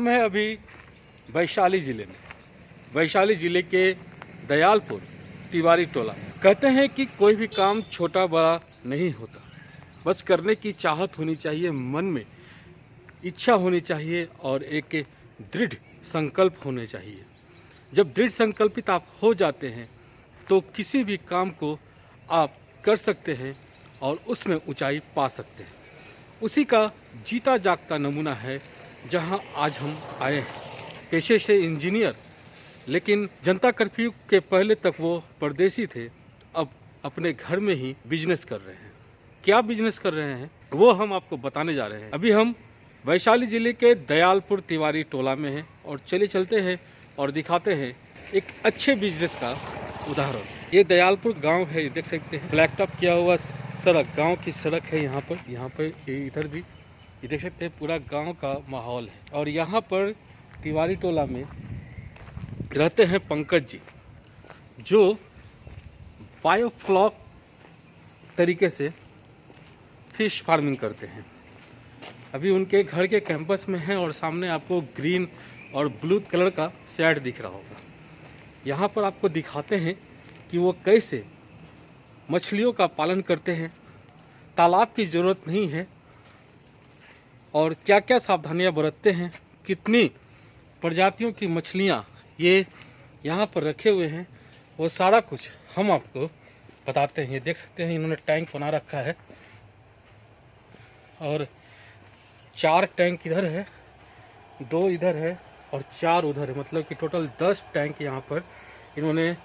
हम हैं अभी वैशाली ज़िले में, वैशाली ज़िले के दयालपुर तिवारी टोला। कहते हैं कि कोई भी काम छोटा बड़ा नहीं होता, बस करने की चाहत होनी चाहिए, मन में इच्छा होनी चाहिए और एक दृढ़ संकल्प होने चाहिए। जब दृढ़ संकल्पित आप हो जाते हैं तो किसी भी काम को आप कर सकते हैं और उसमें ऊंचाई पा सकते हैं। उसी का जीता जागता नमूना है जहां आज हम आए हैं। पेशे से इंजीनियर, लेकिन जनता कर्फ्यू के पहले तक वो परदेसी थे, अब अपने घर में ही बिजनेस कर रहे हैं। क्या बिजनेस कर रहे हैं वो हम आपको बताने जा रहे हैं। अभी हम वैशाली ज़िले के दयालपुर तिवारी टोला में हैं और चले चलते हैं और दिखाते हैं एक अच्छे बिजनेस का उदाहरण। ये दयालपुर गांव है, ये देख सकते हैं, ब्लैक टॉप किया हुआ सड़क, गांव की सड़क है। यहाँ पर इधर भी ये देख सकते हैं, पूरा गांव का माहौल है। और यहाँ पर तिवारी टोला में रहते हैं पंकज जी, जो बायोफ्लॉक तरीके से फिश फार्मिंग करते हैं। अभी उनके घर के कैंपस में हैं और सामने आपको ग्रीन और ब्लू कलर का शेड दिख रहा होगा। यहाँ पर आपको दिखाते हैं कि वो कैसे मछलियों का पालन करते हैं, तालाब की ज़रूरत नहीं है और क्या क्या सावधानियाँ बरतते हैं, कितनी प्रजातियों की मछलियाँ ये यहाँ पर रखे हुए हैं, वो सारा कुछ हम आपको बताते हैं। ये देख सकते हैं, इन्होंने टैंक बना रखा है और 4 टैंक इधर है, 2 इधर है और 4 उधर है, मतलब कि टोटल 10 टैंक यहाँ पर इन्होंने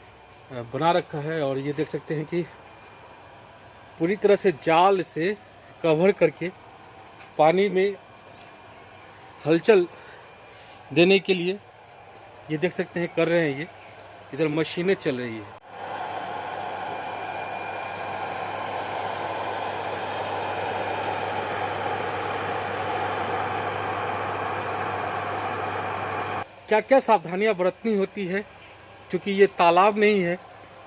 बना रखा है। और ये देख सकते हैं कि पूरी तरह से जाल से कवर करके पानी में हलचल देने के लिए ये देख सकते हैं कर रहे हैं। ये इधर मशीनें चल रही है। क्या क्या सावधानियां बरतनी होती है, क्योंकि ये तालाब नहीं है,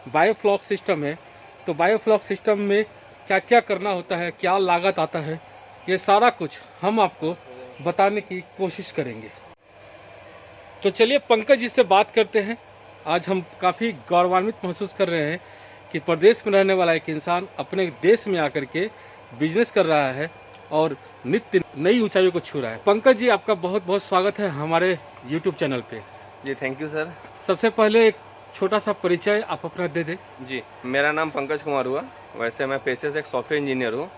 बायोफ्लॉक सिस्टम है। तो बायोफ्लॉक सिस्टम में क्या क्या करना होता है, क्या लागत आता है, ये सारा कुछ हम आपको बताने की कोशिश करेंगे। तो चलिए पंकज जी से बात करते हैं। आज हम काफ़ी गौरवान्वित महसूस कर रहे हैं कि प्रदेश में रहने वाला एक इंसान अपने देश में आकर के बिजनेस कर रहा है और नित्य नई ऊंचाइयों को छू रहा है। पंकज जी, आपका बहुत बहुत स्वागत है हमारे YouTube चैनल पे। जी थैंक यू सर। सबसे पहले एक छोटा सा परिचय आप अपना दे दें। जी, मेरा नाम पंकज कुमार हुआ। वैसे मैं पेशे से एक सॉफ्टवेयर इंजीनियर हूँ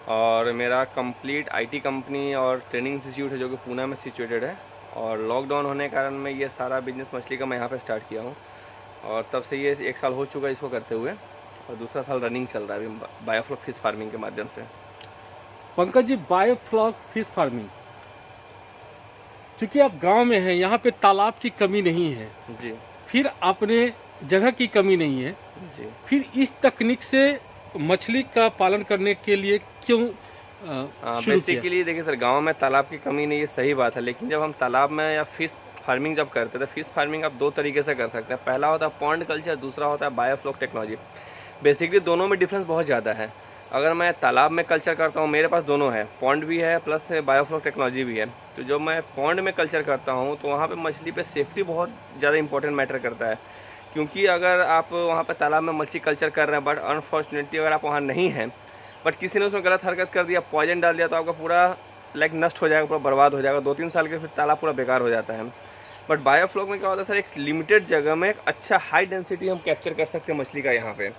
और मेरा कंप्लीट IT कंपनी और ट्रेनिंग इंस्टीट्यूट है जो कि पुणे में सिचुएटेड है। और लॉकडाउन होने के कारण मैं ये सारा बिजनेस मछली का मैं यहाँ पे स्टार्ट किया हूँ और तब से ये 1 साल हो चुका है इसको करते हुए और दूसरा साल रनिंग चल रहा है अभी बायोफ्लॉक फिश फार्मिंग के माध्यम से। Pankaj ji, biofloc fish farming, चूँकि आप गांव में हैं, यहाँ पे तालाब की कमी नहीं है जी, फिर अपने जगह की कमी नहीं है जी, फिर इस तकनीक से मछली का पालन करने के लिए क्यों शुरू किया? बेसिकली देखिए सर, गांव में तालाब की कमी नहीं, ये सही बात है, लेकिन जब हम तालाब में या फिश फार्मिंग जब करते हैं तो फिश फार्मिंग आप 2 तरीके से कर सकते हैं। पहला होता है पॉन्ड कल्चर, दूसरा होता है बायोफ्लॉक टेक्नोलॉजी। बेसिकली दोनों में डिफरेंस बहुत ज़्यादा है। अगर मैं तालाब में कल्चर करता हूँ, मेरे पास दोनों है, पॉन्ड भी है प्लस बायोफ्लॉक टेक्नोलॉजी भी है। तो जब मैं पॉन्ड में कल्चर करता हूँ तो वहाँ पे मछली पे सेफ्टी बहुत ज़्यादा इंपॉर्टेंट मैटर करता है, क्योंकि अगर आप वहाँ पे तालाब में मछली कल्चर कर रहे हैं बट अनफॉर्चुनेटली अगर आप वहाँ नहीं हैं, बट किसी ने उसमें गलत हरकत कर दिया, पॉइजन डाल दिया, तो आपका पूरा नष्ट हो जाएगा, पूरा बर्बाद हो जाएगा। 2-3 साल के फिर तालाब पूरा बेकार हो जाता है। बट बायोफ्लॉक में क्या होता है सर, एक लिमिटेड जगह में एक अच्छा हाई डेंसिटी हम कैप्चर कर सकते हैं मछली का यहाँ पे।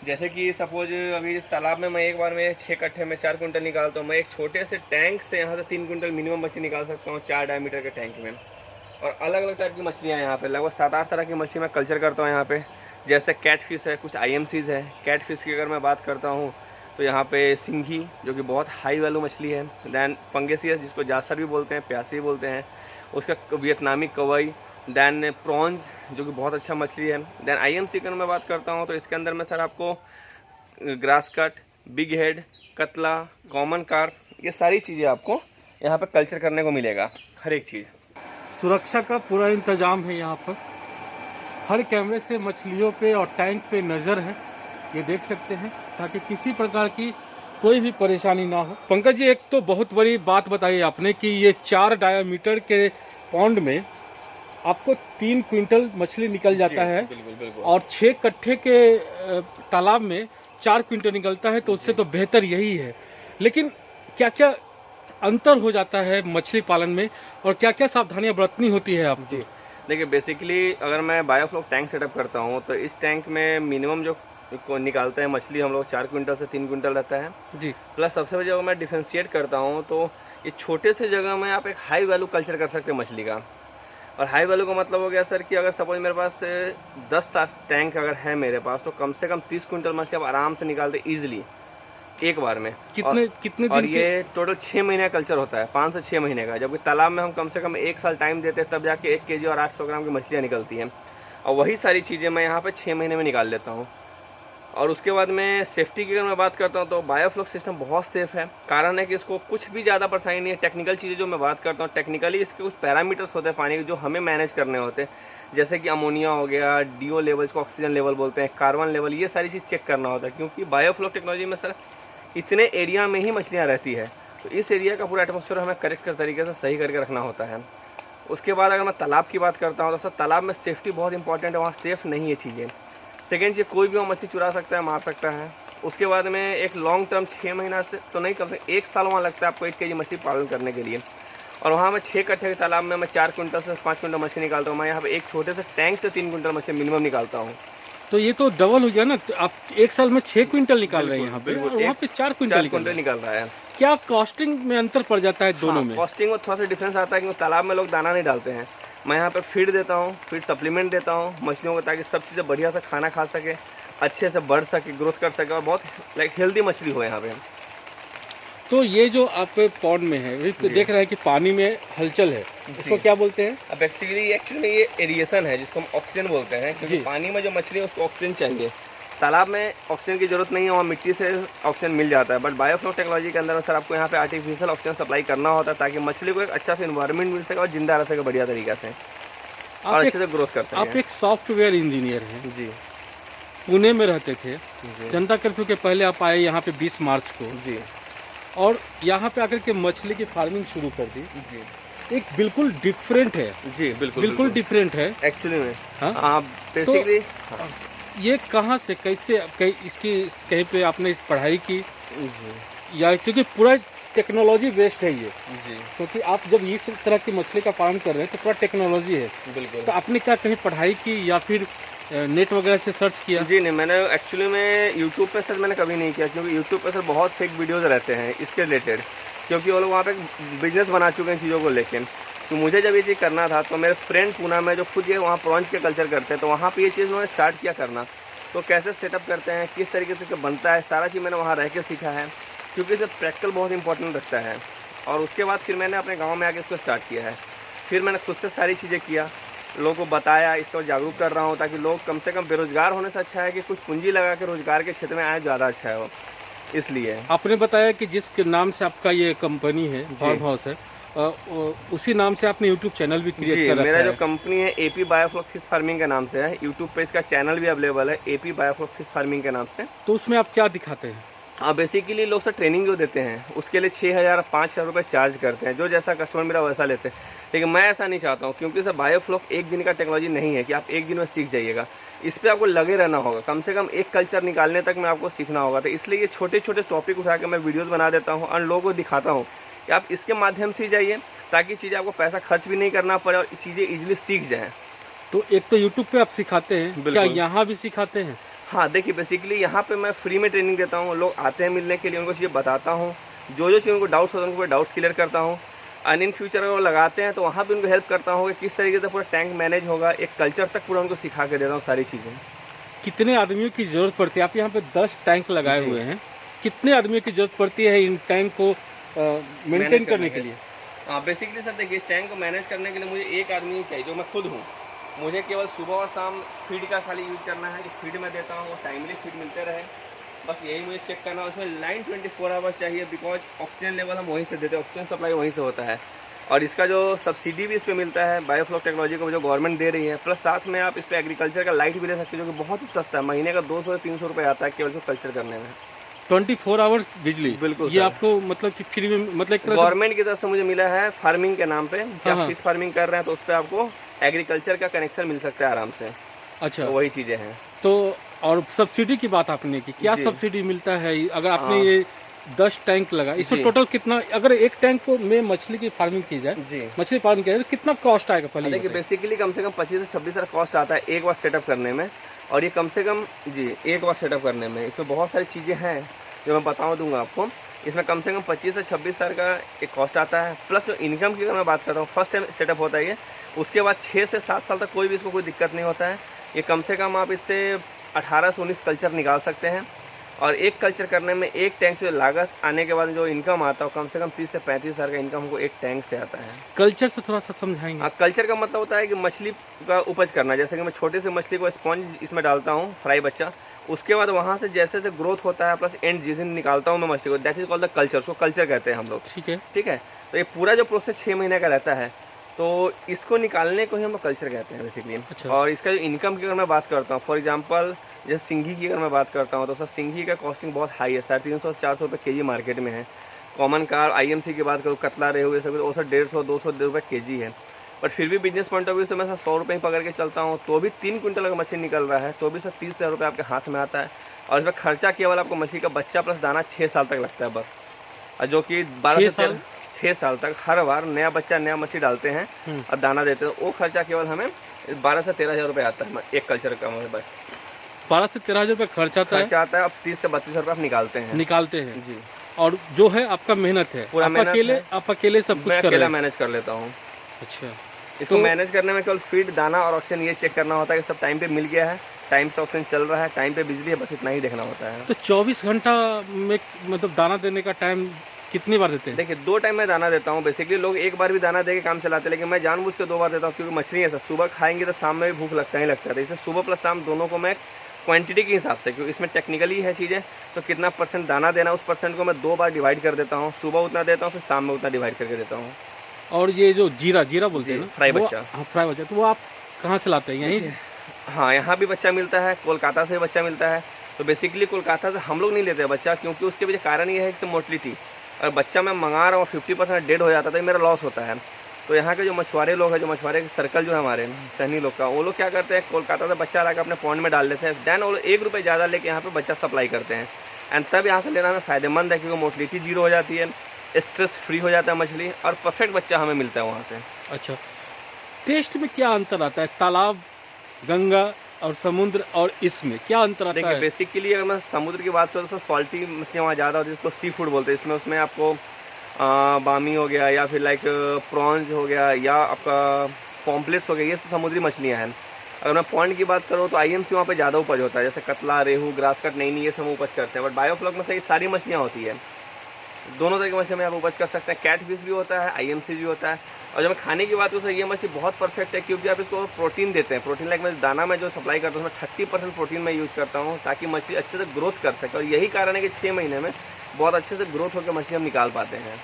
जैसे कि सपोज अभी इस तालाब में मैं एक बार में 6 कट्ठे में 4 कुंटल निकालता हूँ। मैं एक छोटे से टैंक से यहाँ से 3 कुंटल मिनिमम मछली निकाल सकता हूँ 4 डायमीटर के टैंक में। और अलग अलग टाइप की मछलियाँ यहाँ पे लगभग 7-8 तरह की मछली मैं कल्चर करता हूँ यहाँ पे। जैसे कैट फिश है, कुछ IMCs है। कैट फिश की अगर मैं बात करता हूँ तो यहाँ पे सिंघी जो कि बहुत हाई वैल्यू मछली है, दैन पंगेसियस जिसको जासर भी बोलते हैं, प्यासी भी बोलते हैं, उसका वियतनामी कवई, दैन प्रॉन्स जो कि बहुत अच्छा मछली है। दैन IMC की मैं बात करता हूँ तो इसके अंदर में सर आपको ग्रास कट, बिग हेड, कतला, कॉमन कार्प, ये सारी चीज़ें आपको यहाँ पे कल्चर करने को मिलेगा, हर एक चीज़। सुरक्षा का पूरा इंतजाम है यहाँ पर, हर कैमरे से मछलियों पे और टैंक पे नज़र है, ये देख सकते हैं, ताकि किसी प्रकार की कोई भी परेशानी ना हो। पंकज जी, एक तो बहुत बड़ी बात बताई आपने कि ये 4 डायामीटर के पॉन्ड में आपको 3 क्विंटल मछली निकल जाता है, बिल्कुल बिल्कुल। और 6 कट्ठे के तालाब में 4 क्विंटल निकलता है, तो उससे तो बेहतर यही है। लेकिन क्या क्या अंतर हो जाता है मछली पालन में, और क्या क्या सावधानियां बरतनी होती है आपको? जी देखिए, बेसिकली अगर मैं बायोफ्लॉक टैंक सेटअप करता हूँ तो इस टैंक में मिनिमम जो को निकालते हैं मछली हम लोग 4 क्विंटल से 3 क्विंटल रहता है जी। प्लस सबसे बड़ी जगह मैं डिफ्रेंशिएट करता हूँ, तो ये छोटे से जगह में आप एक हाई वैल्यू कल्चर कर सकते हैं मछली का। और हाई वैल्यू का मतलब हो गया सर कि अगर सपोज मेरे पास 10 टैंक अगर है मेरे पास, तो कम से कम 30 क्विंटल मछली आप आराम से निकालते ईजिली एक बार में। कितने और दिन ये टोटल 6 महीने का कल्चर होता है, 5 से 6 महीने का, जबकि तालाब में हम कम से कम 1 साल टाइम देते हैं, तब जाके 1 केजी और 800 ग्राम की मछलियाँ निकलती हैं। और वही सारी चीज़ें मैं यहाँ पे 6 महीने में निकाल लेता हूँ। और उसके बाद में सेफ्टी की अगर मैं बात करता हूँ तो बायोफ्लॉक सिस्टम बहुत सेफ है। कारण है कि इसको कुछ भी ज़्यादा परेशानी नहीं है। टेक्निकल चीज़ें जो मैं बात करता हूँ, टेक्निकली इसके कुछ पैरामीटर्स होते हैं पानी के जो हमें मैनेज करने होते हैं, जैसे कि अमोनिया हो गया, डीओ लेवल, इसको ऑक्सीजन लेवल बोलते हैं, कार्बन लेवल, ये सारी चीज़ चेक करना होता है। क्योंकि बायोफ्लॉक टेक्नोलॉजी में सर इतने एरिया में ही मछलियाँ रहती है, तो इस एरिया का पूरा एटमॉस्फेयर हमें करेक्ट तरीके से सही करके रखना होता है। उसके बाद अगर मैं तालाब की बात करता हूँ तो सर तालाब में सेफ्टी बहुत इंपॉर्टेंट है, वहाँ सेफ नहीं है चीज़ें। सेकेंड चीज़, कोई भी वहाँ मछली चुरा सकता है, मार सकता है। उसके बाद में एक लॉन्ग टर्म 6 महीना से तो नहीं, कम से 1 साल वहाँ लगता है आपको 1 केजी मछली पालन करने के लिए। और वहाँ मैं 6 कट्ठे के तालाब में मैं 4 क्विंटल से 5 क्विंटल मछली निकालता हूँ। मैं यहाँ पे एक छोटे से टैंक से 3 क्विंटल मछली मिनिमम निकालता हूँ। तो ये तो डबल हो गया ना, तो आप 1 साल में 6 क्विंटल निकाल रहे हैं यहाँ पे, बिल्कुल, और वहाँ पे 4 क्विंटल निकल रहा है। क्या कॉस्टिंग में अंतर पड़ जाता है दोनों में? कॉस्टिंग में थोड़ा सा डिफरेंस आता है, क्योंकि तालाब में लोग दाना नहीं डालते हैं, मैं यहाँ पे फीड देता हूँ, फीड सप्लीमेंट देता हूँ मछलियों को, ताकि सब चीज़ें बढ़िया से खाना खा सके, अच्छे से बढ़ सके, ग्रोथ कर सके, और बहुत हेल्दी मछली हो यहाँ पे। तो ये जो आपके पॉन्ड में है, ये देख रहे हैं कि पानी में हलचल है, इसको क्या बोलते हैं? अब एक्चुअली ये एरिएशन है, जिसको हम ऑक्सीजन बोलते हैं, क्योंकि पानी में जो मछली है उसको ऑक्सीजन चाहिए। तालाब में ऑक्सीजन की जरूरत नहीं है, वहाँ मिट्टी से ऑक्सीजन मिल जाता है। बट बायोफ्लॉक टेक्नोलॉजी के अंदर सर आपको यहाँ पे आर्टिफिशियल ऑक्सीजन सप्लाई करना होता है, ताकि मछली को एक अच्छा से इन्वायरमेंट मिल सके और जिंदा रह सके बढ़िया तरीके से, और अच्छे से ग्रोथ कर सके। आप एक सॉफ्टवेयर इंजीनियर हैं जी, पुणे में रहते थे, जनता कर्फ्यू के पहले आप आए यहाँ पे 20 मार्च को जी, और यहाँ पे आकर के मछली की फार्मिंग शुरू कर दी। जी, एक बिल्कुल डिफरेंट है। जी, बिल्कुल डिफरेंट है एक्चुअली में। हाँ, बेसिकली ये कहाँ से कैसे इसकी कहीं पे आपने पढ़ाई की, या क्योंकि पूरा टेक्नोलॉजी बेस्ड है ये, क्योंकि आप जब इस तरह की मछली का पालन कर रहे हैं तो पूरा टेक्नोलॉजी है। बिल्कुल। तो आपने क्या कहीं पढ़ाई की या फिर नेट वगैरह से सर्च किया? जी नहीं, मैंने एक्चुअली में यूट्यूब पे सर मैंने कभी नहीं किया, क्योंकि यूट्यूब पे सर बहुत फेक वीडियोस रहते हैं इसके रिलेटेड, क्योंकि वो लोग वहाँ पे बिजनेस बना चुके हैं चीज़ों को लेकर। तो मुझे जब ये चीज़ करना था तो मेरे फ्रेंड पूना में जो खुद ये वहाँ प्रॉन्स के कल्चर करते हैं, तो वहाँ पे ये चीज़ उन्होंने स्टार्ट किया करना। तो कैसे सेटअप करते हैं, किस तरीके से बनता है, सारा चीज़ मैंने वहाँ रह के सीखा है, क्योंकि इसे प्रैक्टिकल बहुत इंपॉर्टेंट रखता है। और उसके बाद फिर मैंने अपने गाँव में आके इसको स्टार्ट किया है। फिर मैंने खुद से सारी चीज़ें किया, लोगों को बताया, इसको जागरूक कर रहा हूँ, ताकि लोग कम से कम बेरोजगार होने से अच्छा है कि कुछ पूंजी लगा के रोजगार के क्षेत्र में आए, ज़्यादा अच्छा है वो। इसलिए आपने बताया कि जिस नाम से आपका ये कंपनी है, फार्म हाउस है, उसी नाम से आपने यूट्यूब चैनल भी क्रिएट कर रखा है। मेरा जो कंपनी है एपी बायोफ्लॉक फिश फार्मिंग के नाम से है, यूट्यूब पे इसका चैनल भी अवेलेबल है एपी बायोफ्लॉक फिश फार्मिंग के नाम से। तो उसमें आप क्या दिखाते हैं? हाँ, बेसिकली लोग सर ट्रेनिंग जो देते हैं उसके लिए 6,000 5,000 रुपये चार्ज करते हैं, जो जैसा कस्टमर मेरा वैसा लेते हैं। लेकिन मैं ऐसा नहीं चाहता हूँ, क्योंकि सर बायोफ्लॉक एक दिन का टेक्नोलॉजी नहीं है कि आप एक दिन में सीख जाइएगा। इस पर आपको लगे रहना होगा, कम से कम एक कल्चर निकालने तक में आपको सीखना होगा। तो इसलिए ये छोटे छोटे टॉपिक उठा के मैं वीडियोज़ बना देता हूँ और लोगों को दिखाता हूँ कि आप इसके माध्यम से जाइए, ताकि चीज़ें आपको पैसा खर्च भी नहीं करना पड़े और चीज़ें ईजिली सीख जाएँ। तो एक तो यूट्यूब पे आप सिखाते हैं, क्या यहाँ भी सिखाते हैं? हाँ, देखिए बेसिकली यहाँ पे मैं फ्री में ट्रेनिंग देता हूँ, लोग आते हैं मिलने के लिए, उनको चीज़ें बताता हूँ, जो चीज़ उनको डाउट्स होते हैं उनको डाउट्स क्लियर करता हूँ। एंड इन फ्यूचर अगर वो लगाते हैं तो वहाँ पे उनको हेल्प करता हूँ कि किस तरीके से पूरा टैंक मैनेज होगा, एक कल्चर तक पूरा उनको सिखा के देता हूँ सारी चीज़ें। कितने आदमियों की ज़रूरत पड़ती है? आप यहाँ पे 10 टैंक लगाए हुए हैं, कितने आदमियों की ज़रूरत पड़ती है इन टैंक को मेंटेन करने के लिए? हाँ, बेसिकली सर देखिए, इस टैंक को मैनेज करने के लिए मुझे एक आदमी ही चाहिए, जो मैं खुद हूँ। मुझे केवल सुबह और शाम फीड का खाली यूज़ करना है, कि फीड में देता हूँ, टाइमली फीड मिलते रहे, बस यही मुझे चेक करना है। उसमें लाइन 24 आवर्स चाहिए, बिकॉज ऑक्सीजन लेवल हम वहीं से देते हैं, ऑक्सीजन सप्लाई वहीं से होता है। और इसका जो सब्सिडी भी इस पर मिलता है बायोफ्लॉक टेक्नोलॉजी को, जो गवर्नमेंट दे रही है, प्लस साथ में आप इस पर एग्रीकल्चर का लाइट भी ले सकते हो, जो कि बहुत ही सस्ता है, महीने का 200 से 300 रुपये आता है केवल इसको कल्चर करने में। 24 आवर्स बिजली, बिल्कुल ये सर। आपको मतलब कि फ्री में, मतलब एक तरह से। गवर्नमेंट की तरफ से मुझे मिला है फार्मिंग के नाम पे, कि हाँ, आप फिश फार्मिंग कर रहे हैं तो उस पर आपको एग्रीकल्चर का कनेक्शन मिल सकता है आराम से। अच्छा, तो वही चीज़ें हैं। तो और सब्सिडी की बात आपने की, क्या जी। सब्सिडी मिलता है अगर आपने हाँ। ये 10 टैंक लगा, इसमें जी। टोटल कितना, अगर एक टैंक को में मछली की फार्मिंग की जाए, जी। मछली पालन किया जाए, तो कितना कॉस्ट आएगा पहले ये देखिए बताइए? बेसिकली कम से कम 25 से 26 हज़ार कॉस्ट आता है एक बार सेटअप करने में। और ये कम से कम जी एक बार सेटअप करने में इसमें बहुत सारी चीज़ें हैं जो मैं बता दूंगा आपको। इसमें कम से कम 25 से 26 हज़ार का एक कॉस्ट आता है, प्लस जो इनकम की अगर मैं बात करता हूँ, फर्स्ट टाइम सेटअप होता है ये, उसके बाद 6 से 7 साल तक कोई भी इसको कोई दिक्कत नहीं होता है। ये कम से कम आप इससे 18 से 19 कल्चर निकाल सकते हैं। और एक कल्चर करने में एक टैंक से लागत आने के बाद जो इनकम आता है कम से कम 30 से 35 हज़ार का इनकम हमको एक टैंक से आता है। कल्चर से थोड़ा सा समझाएंगे। हाँ, कल्चर का मतलब होता है कि मछली का उपज करना। जैसे कि मैं छोटे से मछली को स्पॉन्ज इसमें डालता हूँ, फ्राई बच्चा, उसके बाद वहाँ से जैसे जैसे ग्रोथ होता है प्लस एंड जिस दिन निकालता हूँ मैं मछली को, that is called the culture. उसको कल्चर कहते हैं हम लोग। ठीक है। ठीक है। तो ये पूरा जो प्रोसेस 6 महीने का रहता है, तो इसको निकालने को ही हम लोग कल्चर कहते हैं बेसिकली। अच्छा। और इसका जो इनकम की अगर मैं बात करता हूँ, फॉर एग्जांपल जैसे सिंघी की अगर मैं बात करता हूँ, तो सर सिंघी का कॉस्टिंग बहुत हाई है, 350 से 400 रुपये केजी मार्केट में है। कॉमन कार IMC की बात करूँ, कतला रेहू ये सब, वो सर 150-200 रुपये केजी है। बट फिर भी बिजनेस पॉइंट ऑफ व्यू से मैं सर 100 रुपये ही पकड़ के चलता हूँ, तो भी 3 क्विंटल अगर मछली निकल रहा है तो भी सर 30 हज़ार रुपये आपके हाथ में आता है। और इसमें खर्चा केवल आपको मछली का बच्चा प्लस दाना 6 साल तक लगता है बस। और जो कि 12 से 6 साल तक हर बार नया बच्चा नया मछली डालते हैं और दाना देते हैं, वो खर्चा केवल हमें 12 से 13 हज़ार रुपये आता है एक कल्चर का। हमारे बस 12 से 13 हज़ार रुपये खर्चा आता है। खर्चा आता है, अब 30 से 32 हज़ार रुपये आप निकालते हैं जी। और जो है आपका मेहनत है, पूरा मेहनत है। आप अकेले सब कुछ मैं कर रहे अकेला हैं। मैनेज कर लेता हूँ। अच्छा, इसको मैनेज करने में केवल फीड, दाना और ऑक्सीजन ये चेक करना होता है कि सब टाइम पे मिल गया है, टाइम से ऑक्सीजन चल रहा है, टाइम पे बिजली है, बस इतना ही देखना होता है। तो 24 घंटा में मतलब दाना देने का टाइम कितनी बार देते हैं? देखिए 2 टाइम मैं दाना देता हूँ। बेसिकली लोग एक बार भी दाना दे के काम चलाते हैं, लेकिन मैं जानबूझ के 2 बार देता हूँ, क्योंकि मछली है सर, सुबह खाएंगे तो शाम में भी भूख लगता ही लगता है। तो इसमें सुबह प्लस शाम दोनों को मैं क्वांटिटी के हिसाब से, क्योंकि इसमें टेक्निकली है चीज़ें, तो कितना % दाना देना उस % को मैं 2 बार डिवाइड कर देता हूँ। सुबह उतना देता हूँ, फिर शाम में उतना डिवाइड करके देता हूँ। और ये जो जीरा बोलते हैं ना, फ्राई वो- बच्चा। हाँ, फ्राई बच्चा, तो वो आप कहाँ से लाते हैं? यहीं से? हाँ, यहाँ भी बच्चा मिलता है, कोलकाता से बच्चा मिलता है। तो बेसिकली कोलकाता से हम लोग नहीं लेते बच्चा, क्योंकि उसके पीछे कारण ये है कि मोर्टलिटी। अगर बच्चा मैं मंगा रहा हूँ 50% डेड हो जाता है तो मेरा लॉस होता है। तो यहाँ के जो मछुआरे लोग हैं, जो मछुआरे के सर्कल जो है हमारे सहनी लोग का, वो लोग क्या करते हैं, कोलकाता से बच्चा लाकर अपने पॉन्ड में डाल देते हैं, देन वो 1 रुपये ज़्यादा लेके यहाँ पे बच्चा सप्लाई करते हैं। एंड तब यहाँ से लेना हमें फ़ायदेमंद है, क्योंकि मोर्टलिटी 0 हो जाती है, स्ट्रेस फ्री हो जाता है मछली, और परफेक्ट बच्चा हमें मिलता है वहाँ से। अच्छा, टेस्ट में क्या अंतर आता है तालाब, गंगा और समुद्र, और इसमें क्या अंतर आता देखिए है? बेसिकली अगर मैं समुद्र की बात करूँ तो सॉल्टी मछलियाँ वहाँ ज़्यादा होती है, जिसको सी फूड बोलते हैं। इसमें उसमें आपको बामी हो गया, या फिर लाइक प्रॉन्स हो गया, या आपका पॉम्पलेट्स हो गया, ये सब समुद्री मछलियाँ हैं। अगर मैं पॉइंट की बात करूँ तो IMC वहाँ पे ज़्यादा उपज होता है, जैसे कतला, रेहू, ग्रास कट, नई ये सब उपज करते हैं। बट बायोफ्लॉक में से ये सारी मछलियाँ होती है, दोनों तरह की मछली में आप उपज कर सकते हैं। कैट फिश भी होता है, IMC भी होता है। और जब मैं खाने की बात करूँ तो ये मछली बहुत परफेक्ट है, क्योंकि आप इसको प्रोटीन देते हैं। प्रोटीन लाइक मैं दाना में जो सप्लाई करता हूँ उसमें 30% प्रोटीन मैं यूज़ करता हूँ, ताकि मछली अच्छे से ग्रोथ कर सके। और यही कारण है कि 6 महीने में बहुत अच्छे से ग्रोथ होकर मछली हम निकाल पाते हैं।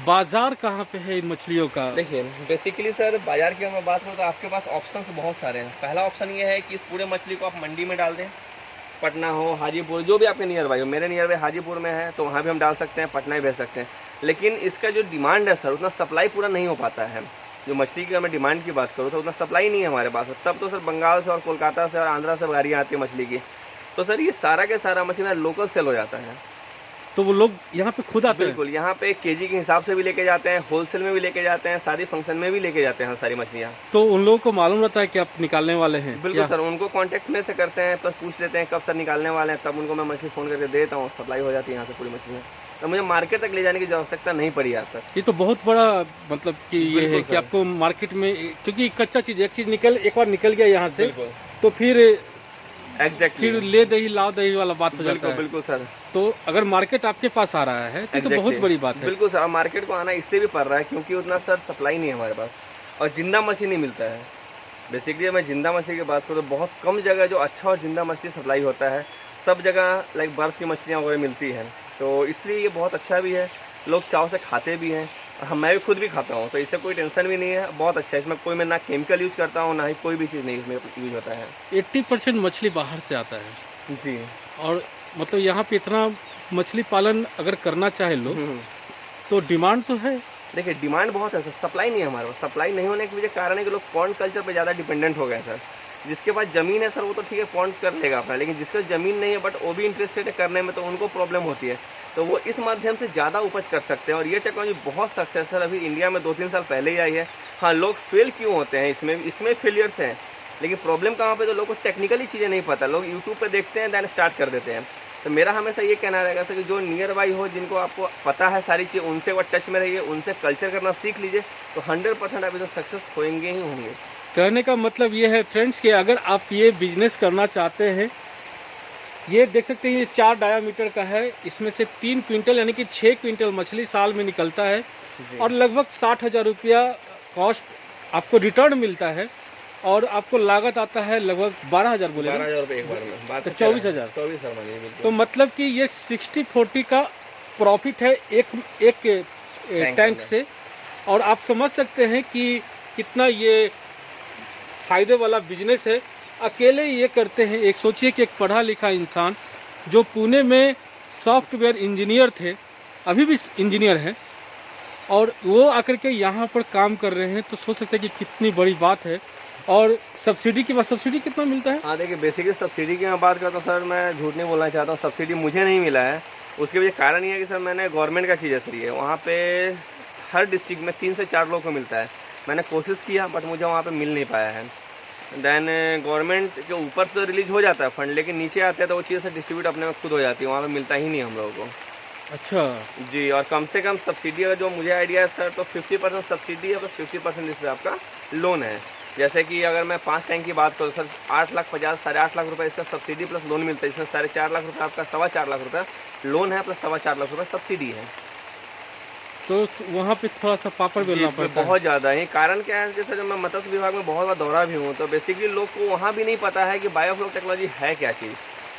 बाजार कहाँ पे है इन मछलियों का? देखिए बेसिकली सर बाजार की अगर मैं बात करूँ तो आपके पास ऑप्शन बहुत सारे हैं। पहला ऑप्शन ये है कि इस पूरे मछली को आप मंडी में डाल दें, पटना हो, हाजीपुर, जो भी आपके नियर बाई हो। मेरे नियर बाई हाजीपुर में है तो वहाँ भी हम डाल सकते हैं, पटना ही भेज सकते हैं। लेकिन इसका जो डिमांड है सर, उतना सप्लाई पूरा नहीं हो पाता है। जो मछली की मैं डिमांड की बात करूँ तो उतना सप्लाई नहीं है हमारे पास। तब तो सर बंगाल से और कोलकाता से और आंध्रा से गाड़ियाँ आती है मछली की, तो सर ये सारा के सारा मछली मेरा लोकल सेल हो जाता है। तो वो लोग यहाँ पे खुद आते हैं? बिल्कुल, यहाँ पे केजी के हिसाब से भी लेके जाते हैं, होलसेल में भी लेके जाते हैं, शादी फंक्शन में भी लेके जाते हैं सारी मछलियाँ। तो उन लोगों को मालूम रहता है कि आप निकालने वाले हैं? बिल्कुल सर, उनको कांटेक्ट में से करते हैं, तो पूछ लेते हैं कब सर निकालने वाले हैं, तब उनको मैं मछली फ़ोन करके देता हूँ, सप्लाई हो जाती है यहाँ से पूरी मछलियाँ। तो मुझे मार्केट तक ले जाने की आवश्यकता नहीं पड़ी आज तक। ये तो बहुत बड़ा मतलब कि ये है कि सर। आपको मार्केट में, क्योंकि कच्चा चीज़ एक चीज़ एक बार निकल गया यहाँ से, बिल्कुल तो फिर एग्जैक्टली, ले दही लाओ दही वाला बात हो जाता है। बिल्कुल सर। तो अगर मार्केट आपके पास आ रहा है तो बहुत बड़ी बात है। बिल्कुल सर, मार्केट को आना इसलिए भी पड़ रहा है क्योंकि उतना सर सप्लाई नहीं है हमारे पास, और जिंदा मछली नहीं मिलता है। बेसिकली मैं जिंदा मछली की बात करूँ तो बहुत कम जगह जो अच्छा और जिंदा मछली सप्लाई होता है, सब जगह लाइक बर्फ़ की मछलियाँ वगैरह मिलती हैं। तो इसलिए ये बहुत अच्छा भी है, लोग चाव से खाते भी हैं, मैं भी खुद भी खाता हूँ, तो इससे कोई टेंशन भी नहीं है। बहुत अच्छा है, इसमें कोई मैं ना केमिकल यूज़ करता हूँ, ना ही कोई भी चीज़ नहीं इसमें यूज़ होता है। 80% मछली बाहर से आता है जी। और मतलब यहाँ पे इतना मछली पालन अगर करना चाहे लोग हम्म। तो डिमांड तो है। देखिए डिमांड बहुत है सर, सप्लाई नहीं है हमारे पास। सप्लाई नहीं होने के वजह कारण है कि लोग पॉन्ड कल्चर पे ज़्यादा डिपेंडेंट हो गए सर। जिसके पास ज़मीन है सर वो तो ठीक है पॉन्ड कर लेगा अपना, लेकिन जिसका ज़मीन नहीं है बट वो भी इंटरेस्टेड है करने में, तो उनको प्रॉब्लम होती है। तो वो इस माध्यम से ज़्यादा उपज कर सकते हैं। और ये टेक्नोलॉजी बहुत सक्सेस सर अभी इंडिया में 2-3 साल पहले ही आई है। हाँ, लोग फेल क्यों होते हैं इसमें फेलियर्स हैं, लेकिन प्रॉब्लम कहाँ पे, तो लोगों को टेक्निकली चीज़ें नहीं पता। लोग यूट्यूब पे देखते हैं दैन स्टार्ट कर देते हैं। तो मेरा हमेशा ये कहना रहेगा सर कि जो नियर बाई हो, जिनको आपको पता है सारी चीज़, उनसे वो टच में रहिए, उनसे कल्चर करना सीख लीजिए, तो 100% आप इधर सक्सेस होंगे ही होंगे। कहने का मतलब ये है फ्रेंड्स कि अगर आप ये बिजनेस करना चाहते हैं, ये देख सकते हैं ये 4 डायामीटर का है, इसमें से 3 क्विंटल यानी कि 6 क्विंटल मछली साल में निकलता है और लगभग 60,000 रुपया कॉस्ट आपको रिटर्न मिलता है और आपको लागत आता है लगभग 12,000 बोले 12,000 रुपये एक बार में, बात तो तो 24,000। 24,000 मानिए बिल्कुल। तो मतलब कि ये 60-40 का प्रॉफिट है एक टैंक से। और आप समझ सकते हैं कि कितना ये फायदे वाला बिजनेस है। अकेले ये करते हैं। एक सोचिए कि एक पढ़ा लिखा इंसान जो पुणे में सॉफ्टवेयर इंजीनियर थे, अभी भी इंजीनियर हैं, और वो आकर के यहाँ पर काम कर रहे हैं, तो सोच सकते हैं कि कितनी बड़ी बात है। और सब्सिडी के बाद सब्सिडी कितना मिलता है? हाँ देखिए, बेसिकली सब्सिडी की मैं बात करता हूँ सर, मैं झूठ नहीं बोलना चाहता हूँ, सब्सिडी मुझे नहीं मिला है। उसके वजह कारण ये है कि सर मैंने गवर्नमेंट का चीज़ ऐसी है, वहाँ पे हर डिस्ट्रिक्ट में 3 से 4 लोगों को मिलता है। मैंने कोशिश किया बट मुझे वहाँ पे मिल नहीं पाया है। दैन गवर्नमेंट के ऊपर से रिलीज हो जाता है फंड, लेकिन नीचे आते हैं तो वो चीज़ से डिस्ट्रीब्यूट अपने में खुद हो जाती है, वहाँ पे मिलता ही नहीं हम लोगों को। अच्छा जी, और कम से कम सब्सिडी अगर जो मुझे आइडिया है सर, तो 50% सब्सिडी है, बस 50% इस पर आपका लोन है। जैसे कि अगर मैं 5 टैंक की बात करूँ सर, 8,50,000 8.5 लाख रुपए इसका सब्सिडी प्लस लोन मिलता है। इसमें 4.5 लाख रुपये आपका 4.25 लाख रुपये लोन है, प्लस 4.25 लाख रुपये सब्सिडी है। तो वहाँ पे थोड़ा सा पापड़ बेलना पड़ता है। बहुत ज़्यादा है। कारण क्या है, जैसे जब मैं मत्स्य विभाग में बहुत बार दौरा भी हूँ, तो बेसिकली लोग को वहाँ भी नहीं पता है कि बायोफ्लोक टेक्नोलॉजी है क्या चीज़।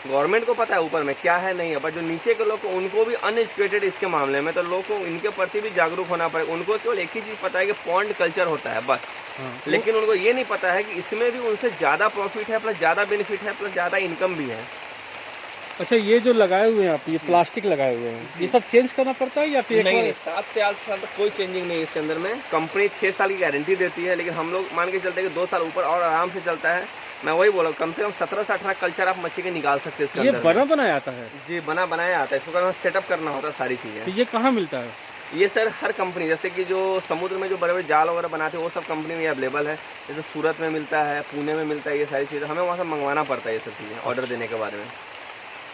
गवर्नमेंट को पता है ऊपर में क्या है नहीं है, बट जो नीचे के लोग को उनको भी अनएजुकेटेड इसके मामले में, तो लोगों को इनके प्रति भी जागरूक होना पड़ेगा। उनको केवल एक ही चीज़ पता है कि पॉन्ड कल्चर होता है बस। हाँ, लेकिन उनको ये नहीं पता है कि इसमें भी उनसे ज़्यादा प्रॉफिट है, प्लस ज़्यादा बेनिफिट है, प्लस ज़्यादा इनकम भी है। अच्छा, ये जो लगाए हुए हैं आप, ये प्लास्टिक लगाए हुए हैं, ये सब चेंज करना पड़ता है या फिर नहीं, 7 से 8 साल तक कोई चेंजिंग नहीं है इसके अंदर में। कंपनी 6 साल की गारंटी देती है, लेकिन हम लोग मान के चलते हैं कि 2 साल ऊपर और आराम से चलता है। मैं वही बोला, कम से कम 17 से 18 कल्चर आप मछली के निकाल सकते हैं इसके ये अंदर। बना बनाया आता है? जी, बनाया आता है। इसको करना सेटअप करना होता है सारी चीज़ें। तो ये कहाँ मिलता है? ये सर हर कंपनी, जैसे कि जो समुद्र में जो बड़े बड़े जाल वगैरह बनाते हैं वो सब कंपनी में अवेलेबल है। जैसे सूरत में मिलता है, पुणे में मिलता है, ये सारी चीज़ें हमें वहाँ से मंगवाना पड़ता है ये सब चीज़ें ऑर्डर देने के बारे में।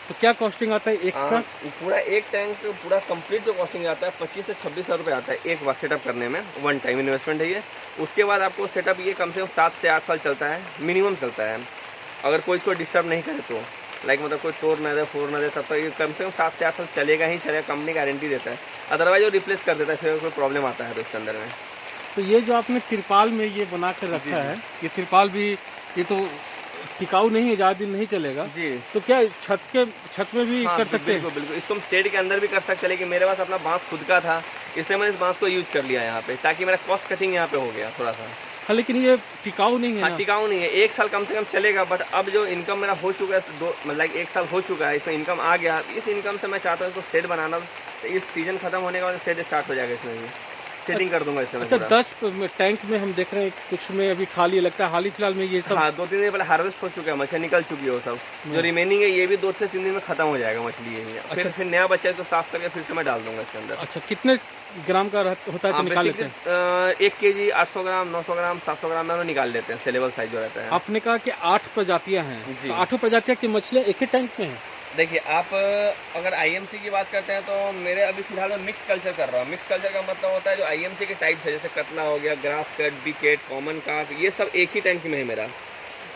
तो क्या कॉस्टिंग आता है एक का? पूरा एक टैंक पूरा कंप्लीट जो कॉस्टिंग आता है 25 से 26,000 रुपये आता है एक बार सेटअप करने में। 1 टाइम इन्वेस्टमेंट है ये। उसके बाद आपको सेटअप ये कम से कम 7 से 8 साल चलता है, मिनिमम चलता है। अगर कोई इसको डिस्टर्ब नहीं करे तो, लाइक मतलब कोई तोड़ ना दे, फोड़ ना दे, तब तक ये कम से कम 7 से 8 साल चलेगा ही चलेगा। कंपनी गारंटी देता है, अदरवाइज वो रिप्लेस कर देता है फिर कोई प्रॉब्लम आता है तो इसके अंदर में। तो ये जो आपने तिरपाल में ये बना कर रखा है, ये तिरपाल भी ये तो टिकाऊ नहीं है, ज़्यादा दिन नहीं चलेगा जी। तो क्या छत में भी कर सकते हैं? बिल्कुल, इसको हम शेड के अंदर भी कर सकते हैं, लेकिन मेरे पास अपना बांस खुद का था, इसलिए मैंने इस बांस को यूज कर लिया यहाँ पे, ताकि मेरा कॉस्ट कटिंग यहाँ पे हो गया थोड़ा सा। हाँ, लेकिन ये टिकाऊ नहीं है ना? टिकाऊ नहीं है, 1 साल कम से कम चलेगा। बट अब जो इनकम मेरा हो चुका है, मतलब 1 साल हो चुका है, इसमें इनकम आ गया। इस इनकम से मैं चाहता हूँ इसको सेट बनाना, तो इस सीजन खत्म होने के बाद सेट स्टार्ट हो जाएगा इसमें भी। सेटिंग कर दूंगा इसमें। अच्छा, 10 टैंक में हम देख रहे हैं, कुछ में अभी खाली लगता है, हाल ही फिलहाल में ये सब। हाँ, 2-3 दिन पहले हार्वेस्ट हो चुका है, मछली निकल चुकी है वो सब। जो रिमेनिंग है ये भी 2 से 3 दिन में खत्म हो जाएगा मछली ये। फिर नया बच्चा इसको साफ करके फिर से मैं डाल दूंगा इसके अंदर। अच्छा, कितने ग्राम का होता है तो निकाल लेते हैं? 1 kg 800 ग्राम 900 ग्राम 700 ग्राम में निकाल लेते हैं, सेलेबल साइज जो रहता है। आपने कहा कि 8 प्रजातियां हैं, तो 8 प्रजातियां की मछलियां एक ही टैंक में है? देखिए, आप अगर आईएमसी की बात करते हैं तो मेरे अभी फिलहाल मैं मिक्स कल्चर कर रहा हूँ। मिक्स कल्चर का मतलब होता है जो आईएमसी के टाइप्स है, जैसे कतला हो गया, ग्रास कट, बिकेट, कॉमन कार्प, ये सब एक ही टैंक में है मेरा।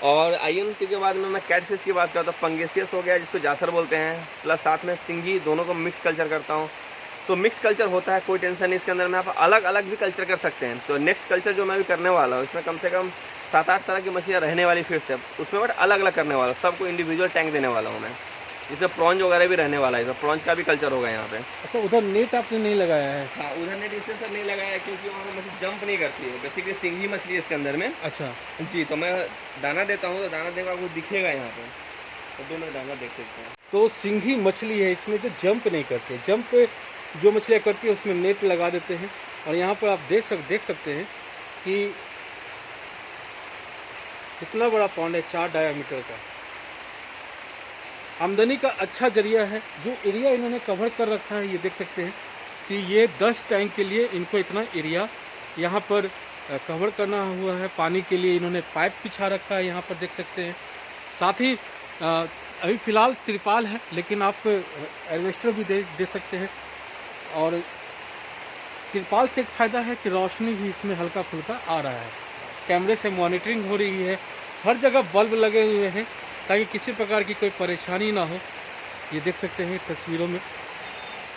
और आईएमसी के बाद में मैं कैटफिश की बात करता हूँ, पंगेसियस हो गया जिसको जासर बोलते हैं, प्लस साथ में सिंगी, दोनों को मिक्स कल्चर करता हूँ। तो मिक्स कल्चर होता है, कोई टेंशन नहीं इसके अंदर में, आप अलग अलग भी कल्चर कर सकते हैं। तो नेक्स्ट कल्चर जो मैं भी करने वाला हूँ, इसमें कम से कम 7-8 तरह की मछलियाँ रहने वाली फिश है, उसमें बट अलग अलग करने वाला हूँ, सबको इंडिविजुअल टैंक देने वाला हूँ मैं। इसमें प्रॉन्ज वगैरह भी रहने वाला है, तो प्रॉन्ज का भी कल्चर होगा यहाँ पे। अच्छा, उधर नेट आपने नहीं लगाया है? हाँ, उधर नेट इसलिए सर नहीं लगाया क्योंकि वहाँ मछली जंप नहीं करती है, बेसिकली सिंगी मछली है इसके अंदर में। अच्छा जी, तो मैं दाना देता हूँ, तो दाना देगा आपको दिखेगा यहाँ पे। तो 2 मिनट डालना देख सकते हैं। तो सिंघी मछली है, इसमें जो जंप नहीं करती है, जंप जो मछलियाँ करती है उसमें नेट लगा देते हैं। और यहाँ पर आप देख सकते हैं कि कितना बड़ा पॉन्ड है, 4 डायामीटर का। आमदनी का अच्छा जरिया है। जो एरिया इन्होंने कवर कर रखा है, ये देख सकते हैं कि ये 10 टैंक के लिए इनको इतना एरिया यहाँ पर कवर करना हुआ है। पानी के लिए इन्होंने पाइप बिछा रखा है, यहाँ पर देख सकते हैं। साथ ही अभी फ़िलहाल तिरपाल है, लेकिन आप एल्वेस्टर भी दे सकते हैं। और तिरपाल से एक फ़ायदा है कि रोशनी भी इसमें हल्का फुल्का आ रहा है। कैमरे से मॉनिटरिंग हो रही है, हर जगह बल्ब लगे हुए हैं ताकि किसी प्रकार की कोई परेशानी ना हो। ये देख सकते हैं तस्वीरों में।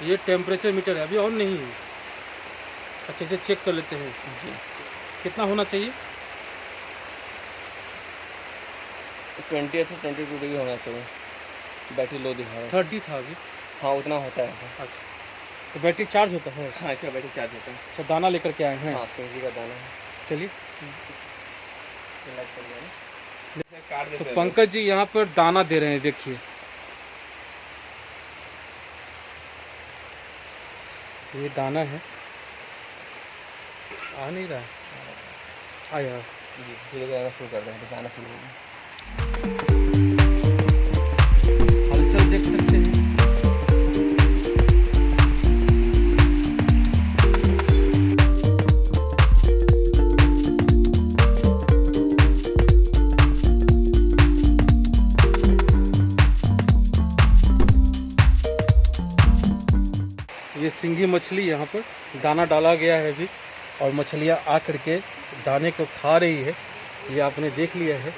ये टेम्परेचर मीटर है, अभी ऑन नहीं है। अच्छे से चेक कर लेते हैं जी, कितना होना चाहिए। 20 या 22 डिग्री होना चाहिए। बैटरी लो दिखा रहा है। 30 था अभी। हाँ उतना होता है। अच्छा, तो बैटरी चार्ज होता है। हाँ इसका बैटरी चार्ज होता है। अच्छा, दाना लेकर के आए हैं। हाँ सिंघी का दाना है। चलिए, काट तो देते हैं। पंकज जी यहाँ पर दाना दे रहे हैं, देखिए। ये दाना है, आ नहीं रहा है। आया। जी धीरे धीरे आना शुरू कर रहे हैं, दिखाना शुरू हो गया। हलचल देख सकते हैं। ये सिंघी मछली यहाँ पर दाना डाला गया है अभी, और मछलियाँ आ करके दाने को खा रही है। ये आपने देख लिया है।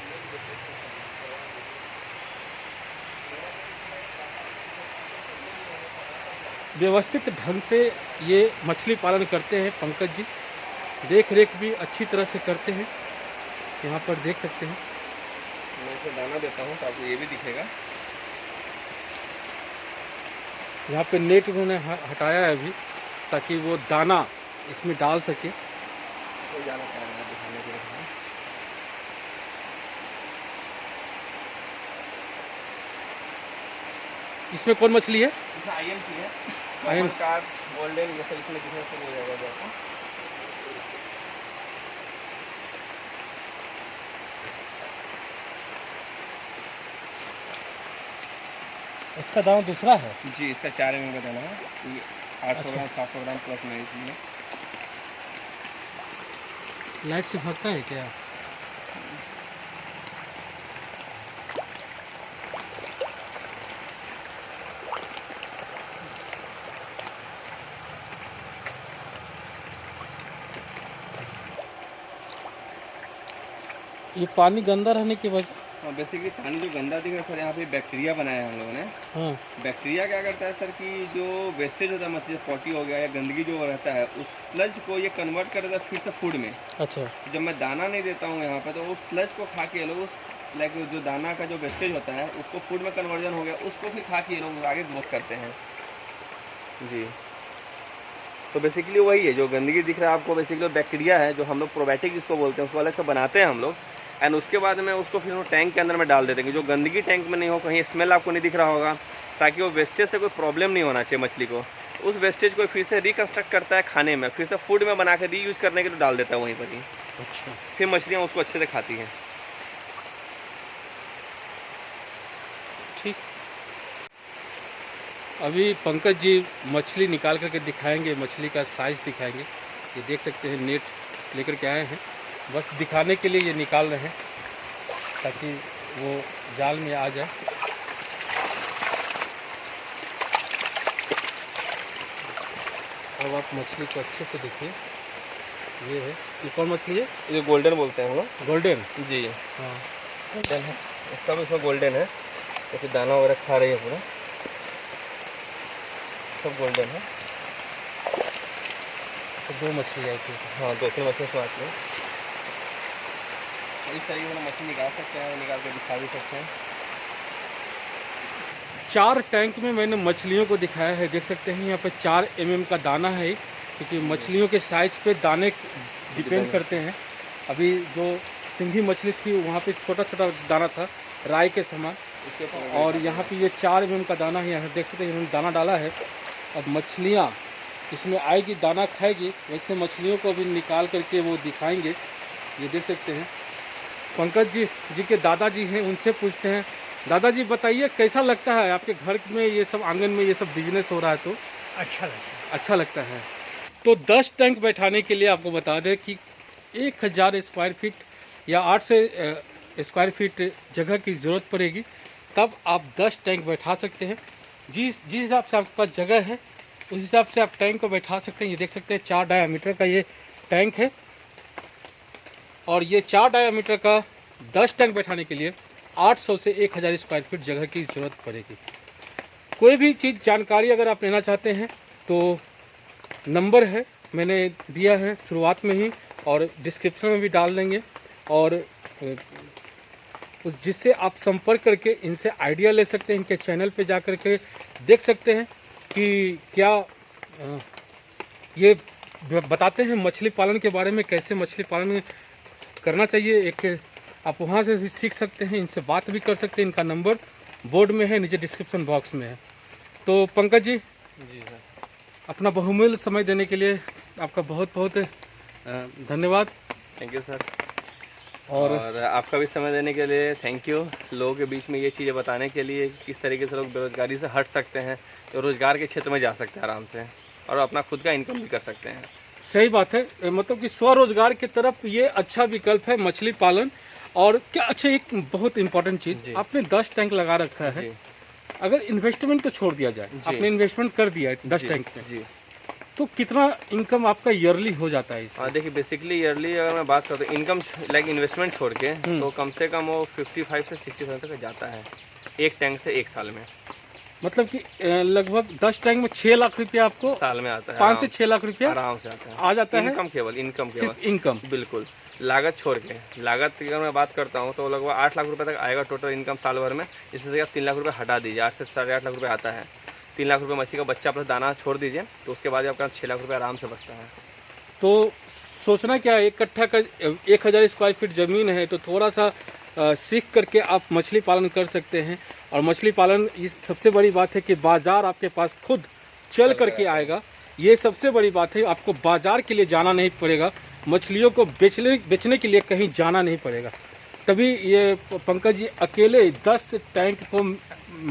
व्यवस्थित ढंग से ये मछली पालन करते हैं पंकज जी। देख रेख भी अच्छी तरह से करते हैं। यहाँ पर देख सकते हैं। मैं इसे दाना देता हूँ तो आपको ये भी दिखेगा। यहाँ पे नेट उन्होंने हटाया है अभी, ताकि वो दाना इसमें डाल सके। तो ज़्यादा टाइम है दिखाने के लिए। इसमें कौन मछली है? इसमें IMC है, IMC कार्ड गोल्डन, ये सब इसमें दिखने शुरू हो जाएगा जो आपको। इसका दाम दूसरा है। जी इसका 4 mm का दाना है। ये 800 अच्छा। ग्राम 700 ग्राम प्लस में इसमें। लाइट से भागता है क्या? ये पानी गंदा रहने की वजह। हाँ बेसिकली पानी जो गंदा दिख रहा है सर, यहाँ पे बैक्टीरिया बनाया है हम लोगों ने। हाँ, बैक्टीरिया क्या करता है सर कि जो वेस्टेज होता है मछली, पॉटी हो गया या गंदगी जो रहता है, उस स्लज को ये कन्वर्ट कर देता है फिर से फूड में। अच्छा। जब मैं दाना नहीं देता हूँ यहाँ पे, तो उस स्लज को खा के ये लोग लाइक जो दाना का जो वेस्टेज होता है उसको फूड में कन्वर्जन हो गया, उसको फिर खा के ये लोग आगे ग्रोथ करते हैं। जी तो बेसिकली वही है, जो गंदगी दिख रहा है आपको बेसिकली बैक्टीरिया है, जो हम लोग प्रोबायोटिक जिसको बोलते हैं, उसको अलग से बनाते हैं हम लोग। एंड उसके बाद में उसको फिर वो टैंक के अंदर में डाल देते हैं, जो गंदगी टैंक में नहीं हो, कहीं स्मेल आपको नहीं दिख रहा होगा, ताकि वो वेस्टेज से कोई प्रॉब्लम नहीं होना चाहिए मछली को। उस वेस्टेज को फिर से रिकन्स्ट्रक्ट करता है खाने में, फिर से फूड में बना के रीयूज करने के लिए डाल देता है वहीं पर ही। अच्छा, फिर मछलियाँ उसको अच्छे से खाती हैं। ठीक। अभी पंकज जी मछली निकाल करके दिखाएंगे, मछली का साइज दिखाएंगे। ये देख सकते हैं, नेट लेकर के आए हैं, बस दिखाने के लिए ये निकाल रहे हैं ताकि वो जाल में आ जाए। अब आप मछली को अच्छे से देखिए। ये है, ये कौन मछली है? ये गोल्डन बोलते हैं हम लोग। गोल्डन। जी हाँ, गोल्डन है, सब इसमें गोल्डन है। तो फिर दाना वगैरह खा रही है पूरा, सब गोल्डन है। तो 2 मछली आई थी। हाँ 2-3 मछली से आती है। इस तरीके से मछली निकाल सकते हैं, निकाल के दिखा भी सकते हैं। 4 टैंक में मैंने मछलियों को दिखाया है। देख सकते हैं यहाँ पे 4 mm का दाना है, क्योंकि मछलियों के साइज पे दाने डिपेंड करते हैं। अभी जो सिंघी मछली थी वहाँ पे छोटा छोटा दाना था, राई के समान, इसके ऊपर और यहाँ पे ये 4 mm का दाना है, यहाँ देख सकते हैं इन्होंने दाना डाला है। अब मछलियाँ इसमें आएगी, दाना खाएगी, वैसे मछलियों को भी निकाल करके वो दिखाएंगे। ये देख सकते हैं। पंकज जी के दादाजी हैं, उनसे पूछते हैं। दादाजी बताइए कैसा लगता है आपके घर में ये सब, आंगन में ये सब बिजनेस हो रहा है तो? अच्छा लगता है। तो 10 टैंक बैठाने के लिए आपको बता दें कि 1000 स्क्वायर फीट या 800 स्क्वायर फीट जगह की ज़रूरत पड़ेगी, तब आप 10 टैंक बैठा सकते हैं। जिस हिसाब से आपके पास जगह है उस हिसाब से आप टैंक को बैठा सकते हैं। ये देख सकते हैं 4 डायामीटर का ये टैंक है, और ये 4 डायामीटर का 10 टैंक बैठाने के लिए 800 से 1000 स्क्वायर फीट जगह की ज़रूरत पड़ेगी। कोई भी चीज़ जानकारी अगर आप लेना चाहते हैं तो नंबर है, मैंने दिया है शुरुआत में ही, और डिस्क्रिप्शन में भी डाल देंगे, और जिससे आप संपर्क करके इनसे आइडिया ले सकते हैं। इनके चैनल पे जा कर के देख सकते हैं कि क्या ये बताते हैं मछली पालन के बारे में, कैसे मछली पालन करना चाहिए। एक आप वहाँ से भी सीख सकते हैं, इनसे बात भी कर सकते हैं। इनका नंबर बोर्ड में है, नीचे डिस्क्रिप्शन बॉक्स में है। तो पंकज जी सर, अपना बहुमूल्य समय देने के लिए आपका बहुत बहुत धन्यवाद। Thank you sir. और आपका भी समय देने के लिए थैंक यू। लोगों के बीच में ये चीज़ें बताने के लिए किस तरीके से लोग बेरोजगारी से हट सकते हैं, तो रोज़गार के क्षेत्र में जा सकते हैं आराम से, और अपना खुद का इनकम भी कर सकते हैं। सही बात है, मतलब कि स्वरोजगार की तरफ ये अच्छा विकल्प है मछली पालन। और क्या अच्छा, एक बहुत इंपॉर्टेंट चीज़, आपने 10 टैंक लगा रखा है, अगर इन्वेस्टमेंट को छोड़ दिया जाए, आपने इन्वेस्टमेंट कर दिया है 10 टैंक में जी, तो कितना इनकम आपका ईयरली हो जाता है इससे? देखिए बेसिकली ईयरली अगर मैं बात करता हूँ इनकम लाइक इन्वेस्टमेंट छोड़ के, तो कम से कम वो 55 से 60% तक जाता है एक टैंक से 1 साल में। मतलब कि लगभग 10 टैंक में 6 लाख रुपया आपको साल में आता है, 5 से 6 लाख रुपया आराम से आता है, आ जाता है। इनकम केवल इनकम बिल्कुल, लागत छोड़ के। लागत की अगर मैं बात करता हूँ तो लगभग 8 लाख रुपए तक आएगा टोटल इनकम साल भर में। इसमें से आप 3 लाख रुपए हटा दीजिए, 8 से 8.5 लाख रुपए आता है। 3 लाख रुपए मछली का बच्चा प्लस दाना छोड़ दीजिए, तो उसके बाद आपका 6 लाख रुपए आराम से बचता है। तो सोचना क्या है, एक कट्ठा का 1000 स्क्वायर फीट ज़मीन है, तो थोड़ा सा सीख करके आप मछली पालन कर सकते हैं। और मछली पालन, ये सबसे बड़ी बात है कि बाज़ार आपके पास खुद चल करके आएगा। ये सबसे बड़ी बात है, आपको बाज़ार के लिए जाना नहीं पड़ेगा, मछलियों को बेचने के लिए कहीं जाना नहीं पड़ेगा। तभी ये पंकज जी अकेले 10 टैंक को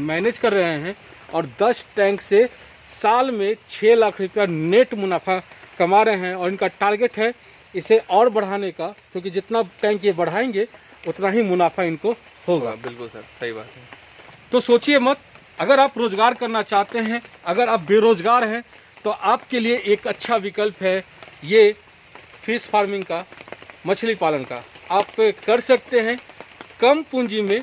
मैनेज कर रहे हैं, और 10 टैंक से साल में 6 लाख रुपया नेट मुनाफा कमा रहे हैं। और इनका टारगेट है इसे और बढ़ाने का, क्योंकि जितना टैंक ये बढ़ाएंगे उतना ही मुनाफा इनको होगा। बिल्कुल सर, सही बात है। तो सोचिए मत, अगर आप रोजगार करना चाहते हैं, अगर आप बेरोजगार हैं, तो आपके लिए एक अच्छा विकल्प है ये फिश फार्मिंग का, मछली पालन का। आप कर सकते हैं, कम पूंजी में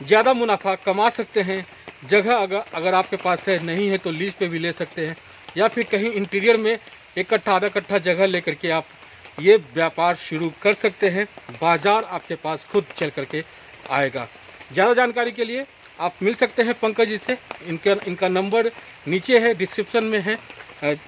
ज़्यादा मुनाफा कमा सकते हैं। जगह अगर आपके पास है, नहीं है तो लीज पे भी ले सकते हैं, या फिर कहीं इंटीरियर में 1 कट्ठा आधा कट्ठा जगह लेकर के आप ये व्यापार शुरू कर सकते हैं। बाज़ार आपके पास खुद चल करके आएगा। ज़्यादा जानकारी के लिए आप मिल सकते हैं पंकज जी से। इनका नंबर नीचे है, डिस्क्रिप्शन में है,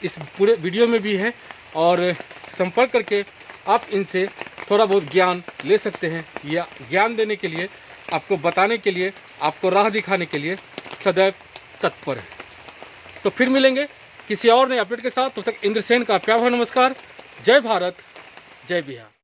इस पूरे वीडियो में भी है, और संपर्क करके आप इनसे थोड़ा बहुत ज्ञान ले सकते हैं। या ज्ञान देने के लिए, आपको बताने के लिए, आपको राह दिखाने के लिए सदैव तत्पर है। तो फिर मिलेंगे किसी और नए अपडेट के साथ। तब तक इंद्रसेन का प्यार भरा नमस्कार। जय भारत, जय बिहार।